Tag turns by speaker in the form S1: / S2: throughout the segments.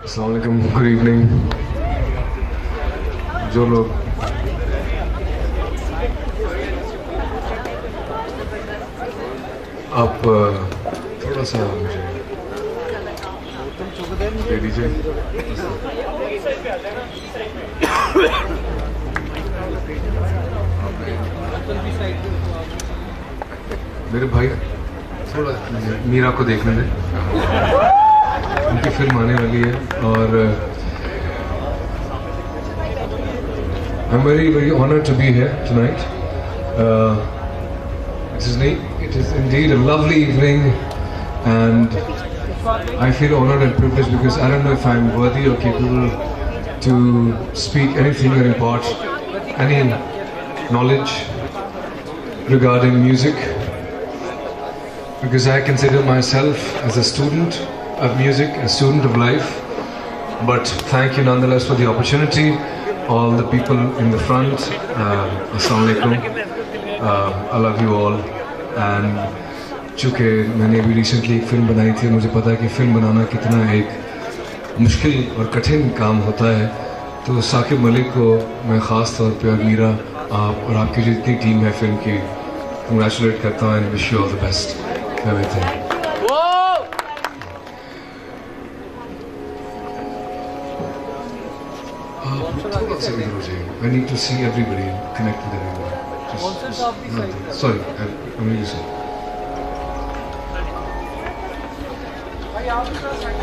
S1: अस्सलाम वालेकुम, good evening. जो लोग आप थोड़ा सा मुझे दे दीजिए। मेरे भाई थोड़ा मीरा को देखने दें, उनकी फिल्म आने वाली है और I'm very honored to be here tonight. It is indeed a lovely evening, and I feel honored and privileged because I don't know if I'm worthy or capable to speak anything or impart any knowledge regarding music, because I consider myself as a student of music, a student of life. But thank you nonetheless for the opportunity. All the people in the front, Assalamu alaikum, I love you all. And चूँकि मैंने भी recently एक film बनाई थी, मुझे पता है कि फ़िल्म बनाना कितना एक मुश्किल और कठिन काम होता है, तो साकिब मलिक को मैं ख़ास तौर पे और मीरा, आप और आपकी जितनी टीम है फिल्म की, कंग्रेचुलेट करता हूँ and wish you all the best everything. I need to see everybody and connect with everybody. Sorry, I'm really sorry.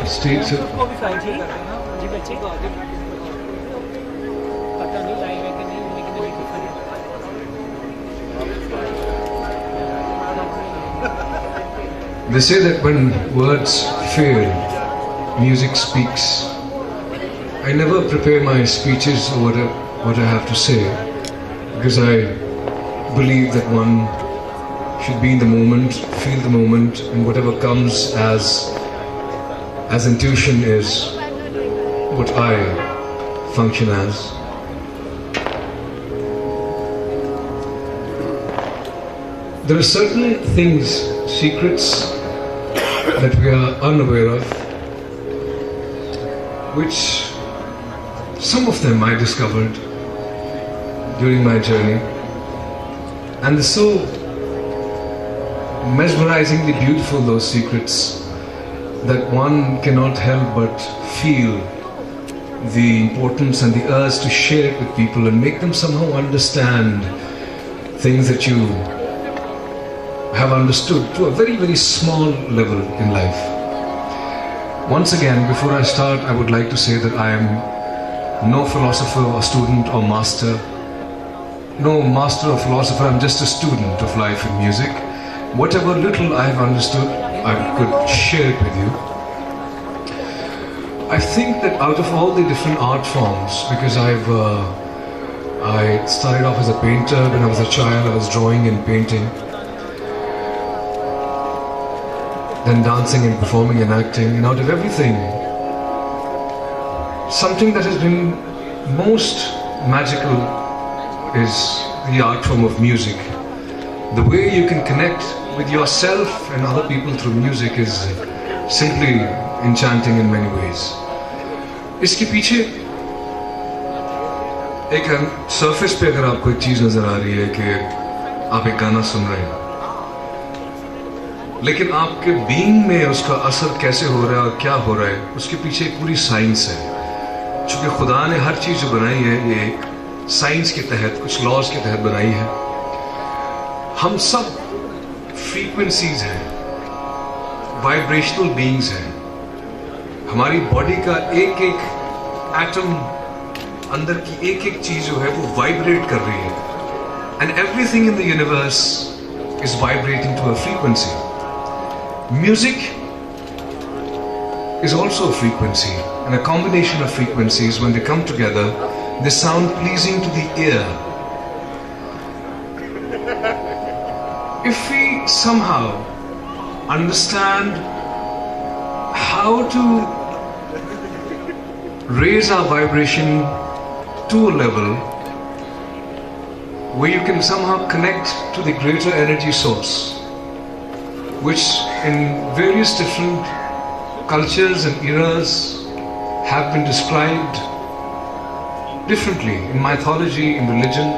S1: Stage से They say that when words fail, music speaks. I never prepare my speeches or what I have to say, because I believe that one should be in the moment, feel the moment, and whatever comes as intuition is what I function as. There are certain things, secrets that we are unaware of, which some of them I discovered during my journey, and they're so mesmerizingly beautiful, those secrets, that one cannot help but feel the importance and the urge to share it with people and make them somehow understand things that you have understood to a very, very small level in life. Once again, before I start, I would like to say that I am no philosopher or student or master, no master or philosopher. I'm just a student of life and music. Whatever little I've understood, I could share it with you. I think that out of all the different art forms, because I started off as a painter. When I was a child, I was drawing and painting, then dancing and performing and acting, and out of everything, something that has been most magical is the art form of music. The way you can connect with yourself and other people through music is simply enchanting in many ways. इसके पीछे एक surface पे अगर आपको एक चीज नजर आ रही है कि आप एक गाना सुन रहे हैं, लेकिन आपके बीइंग में उसका असर कैसे हो रहा है और क्या हो रहा है, उसके पीछे एक पूरी साइंस है। चूँकि खुदा ने हर चीज़ जो बनाई है ये साइंस के तहत, कुछ लॉज के तहत बनाई है। हम सब फ्रीक्वेंसीज हैं, वाइब्रेशनल बीइंग्स हैं। हमारी बॉडी का एक एक एटम, अंदर की एक एक चीज़ जो है वो वाइब्रेट कर रही है, and everything in the universe is vibrating to a frequency. Music is also a frequency, and a combination of frequencies, when they come together, they sound pleasing to the ear. If we somehow understand how to raise our vibration to a level where you can somehow connect to the greater energy source, which in various different cultures and eras have been described differently in mythology, in religion.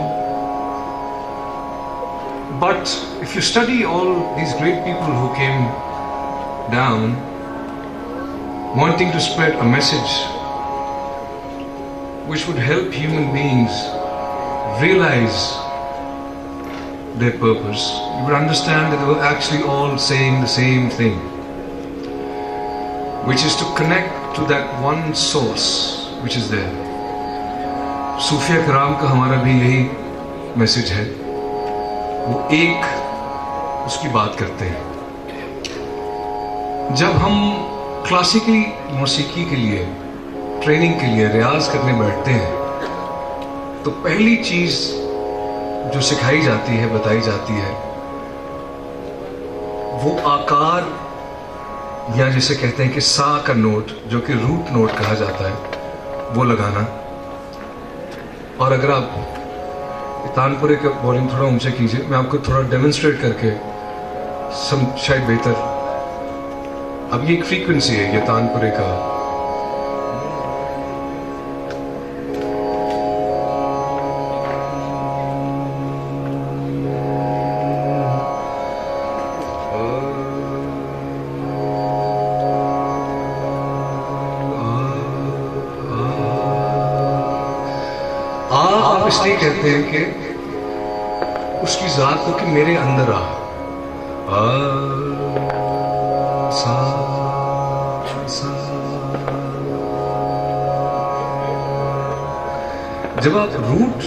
S1: But if you study all these great people who came down wanting to spread a message which would help human beings realize their purpose, you would understand that they were actually all saying the same thing, which is to connect to that one source which is there. सूफिया कराम का हमारा भी यही message है, वो एक उसकी बात करते हैं. जब हम क्लासिकल मौसीकी के लिए ट्रेनिंग के लिए रियाज करने बैठते हैं तो पहली चीज जो सिखाई जाती है, बताई जाती है, वो आकार या जिसे कहते हैं कि सा का नोट, जो कि रूट नोट कहा जाता है, वो लगाना. और अगर आप तानपुरे का वॉल्यूम थोड़ा ऊंचा कीजिए, मैं आपको थोड़ा डेमोन्स्ट्रेट करके शायद बेहतर. अब ये एक फ्रीक्वेंसी है, ये तानपुरे का. आप इसलिए कहते हैं कि उसकी जात को कि मेरे अंदर आ सा सा. जब आप रूट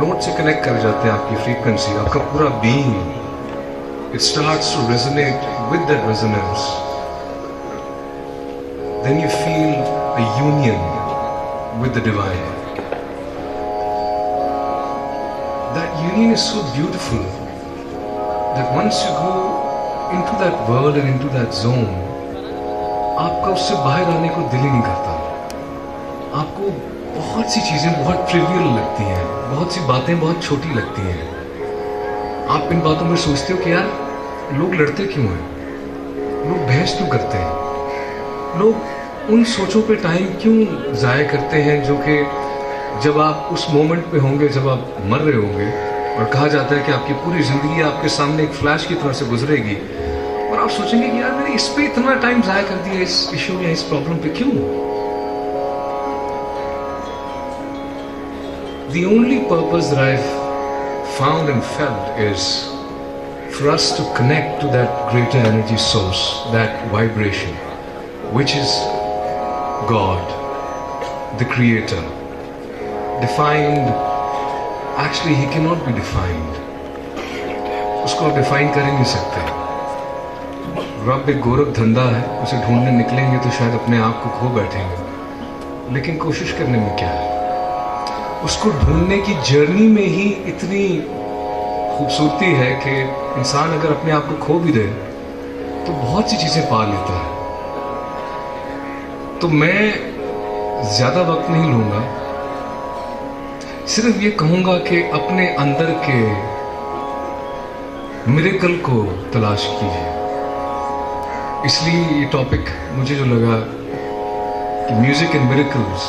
S1: नोट से कनेक्ट कर जाते हैं, आपकी फ्रीक्वेंसी, आपका पूरा being, it starts to resonate with that resonance. Then you feel a union with the divine. That union is so beautiful that once you go into that world and into that zone, आपका उससे बाहर आने को दिल ही नहीं करता. आपको बहुत सी चीजें बहुत ट्रिवियल लगती हैं, बहुत सी बातें बहुत छोटी लगती हैं. आप इन बातों में सोचते हो कि यार लोग लड़ते क्यों हैं, लोग बहस क्यों करते हैं, लोग उन सोचों पे टाइम क्यों जाया करते हैं जो कि जब आप उस मोमेंट पे होंगे, जब आप मर रहे होंगे, और कहा जाता है कि आपकी पूरी जिंदगी आपके सामने एक फ्लैश की तरह से गुजरेगी, और आप सोचेंगे कि यार मैंने इस पे इतना टाइम जाया कर दिया, इस इशू या इस प्रॉब्लम पे क्यों. The only purpose that I've found and felt is for us to connect to that greater energy source, that vibration, which is God, the Creator. Defined, actually he cannot be defined. उसको आप define कर ही नहीं सकते. रब एक गोरख धंधा है, उसे ढूंढने निकलेंगे तो शायद अपने आप को खो बैठेंगे, लेकिन कोशिश करने में क्या है. उसको ढूंढने की जर्नी में ही इतनी खूबसूरती है कि इंसान अगर अपने आप को खो भी दे तो बहुत सी चीजें पा लेता है. तो मैं ज्यादा वक्त नहीं लूंगा, सिर्फ ये कहूंगा कि अपने अंदर के मिरेकल को तलाश कीजिए. इसलिए ये टॉपिक मुझे जो लगा कि music and miracles,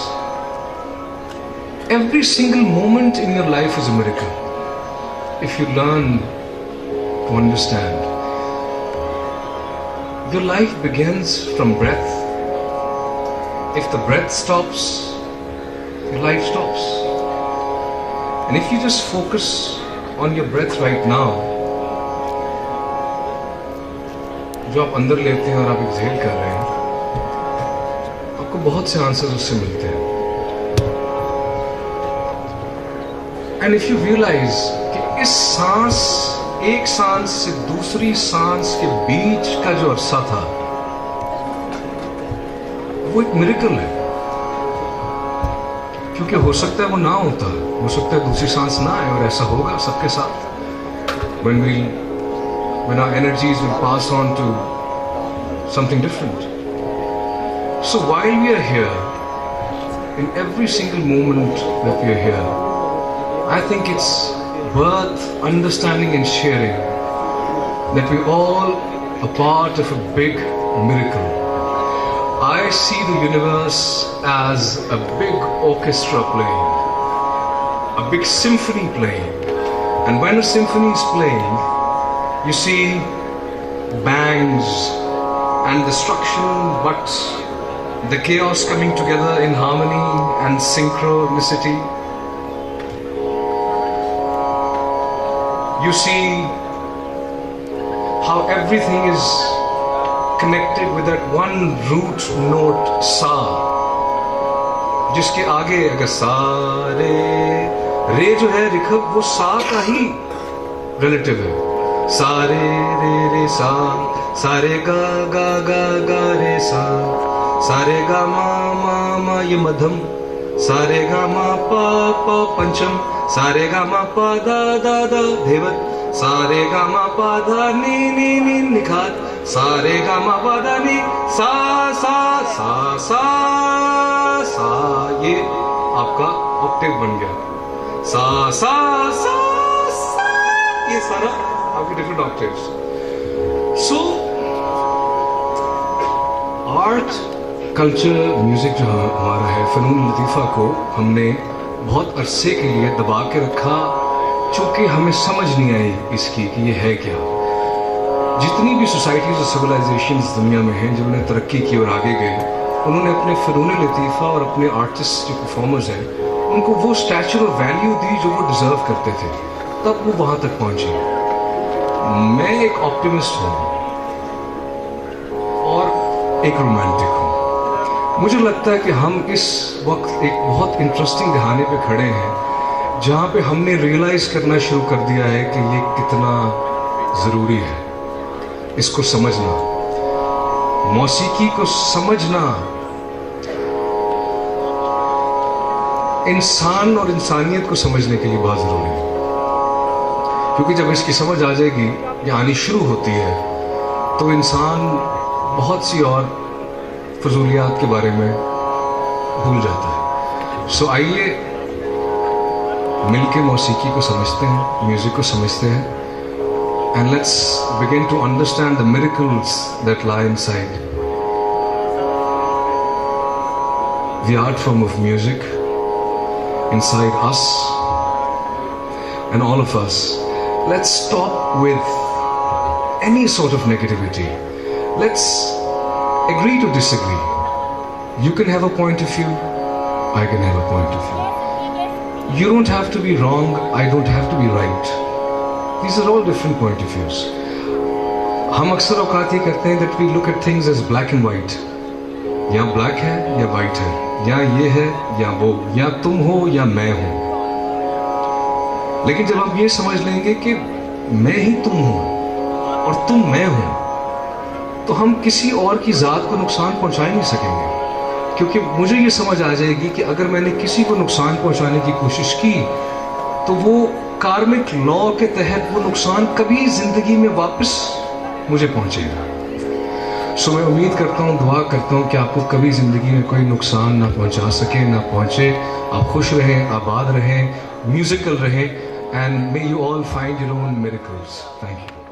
S1: every single moment in your life is a miracle if you learn to understand. Your life begins from breath. If the breath stops, your life stops. And if you just focus on your breath right now, जो आप अंदर लेते हैं और आप exhale कर रहे हैं, आपको बहुत से आंसर्स उससे मिलते हैं. And if you realize कि इस सांस, एक सांस से दूसरी सांस के बीच का जो अरसा था, वो एक मिरेकल है. क्योंकि हो सकता है वो ना होता, हो सकता है दूसरी सांस ना आए, और ऐसा होगा सबके साथ. When our energies will pass on to something different. So while we are here, in every single moment that we are here, I think it's worth understanding and sharing that we're all a part of a big miracle. I see the universe as a big orchestra playing, a big symphony playing. And when a symphony is playing, you see bangs and destruction, but the chaos coming together in harmony and synchronicity. You see how everything is connected with that one root note sa, जिसके आगे अगर सा रे जो है रिखब वो सा का ही रिलेटिव है. सा रे सा, सारे गा गा गा गा रे सा, सारे गा मा ये मध्यम, सारे गा मा पा पंचम, सारे गा मा पा दा धेवत, सारे गा मा पा धा नी निखात, सारे गा मा पा धा नी सा सा सा सा सा. ये आपका ऑक्टेव बन गया. सा सा सा सा, ये सारा आपके different octaves. So art, culture, music जो हमारा है, फनून लतीफ़ा को हमने बहुत अरसे के लिए दबा के रखा, चूँकि हमें समझ नहीं आई इसकी कि ये है क्या. जितनी भी सोसाइटीज़ और सिविलाइजेशंस दुनिया में हैं जिन्होंने तरक्की की और आगे गए, उन्होंने अपने फनून लतीफ़ा और अपने आर्टिस्ट जो परफॉर्मर्स हैं उनको वो स्टैचर और वैल्यू दी जो वो डिज़र्व करते थे, तब वो वहाँ तक पहुँचे. मैं एक ऑप्टिमिस्ट हूँ और एक रोमांटिक हूँ. मुझे लगता है कि हम इस वक्त एक बहुत इंटरेस्टिंग दहाने पे खड़े हैं जहाँ पे हमने रियलाइज़ करना शुरू कर दिया है कि ये कितना ज़रूरी है इसको समझना. मौसीकी को समझना इंसान और इंसानियत को समझने के लिए बहुत ज़रूरी है, क्योंकि जब इसकी समझ आ जाएगी या आनी शुरू होती है तो इंसान बहुत सी और फजूलियात के बारे में भूल जाता है. सो आइए मिलके मौसीकी को समझते हैं, म्यूज़िक को समझते हैं, and let's begin to understand the miracles that lie inside the art form of music, inside us and all of us. Let's stop with any sort of negativity. Let's agree to disagree. You can have a point of view, I can have a point of view. You don't have to be wrong, I don't have to be right. These are all different point of views. हम अक्सर औकात ये करते हैं that we look at things as black and white. या black है या white है, या ये है या वो, या तुम हो या मैं हूं. लेकिन जब हम ये समझ लेंगे कि मैं ही तुम हूं और तुम मैं हूं, तो हम किसी और की ज़ात को नुकसान पहुंचा ही नहीं सकेंगे. क्योंकि मुझे ये समझ आ जाएगी कि अगर मैंने किसी को नुकसान पहुंचाने की कोशिश की तो वो कार्मिक लॉ के तहत वो नुकसान कभी जिंदगी में वापस मुझे पहुंचेगा. सो मैं उम्मीद करता हूँ, दुआ करता हूँ कि आपको कभी ज़िंदगी में कोई नुकसान ना पहुंचा सके, ना पहुंचे. आप खुश रहें, आबाद रहें, म्यूजिकल रहें, and may you all find your own miracles. Thank you.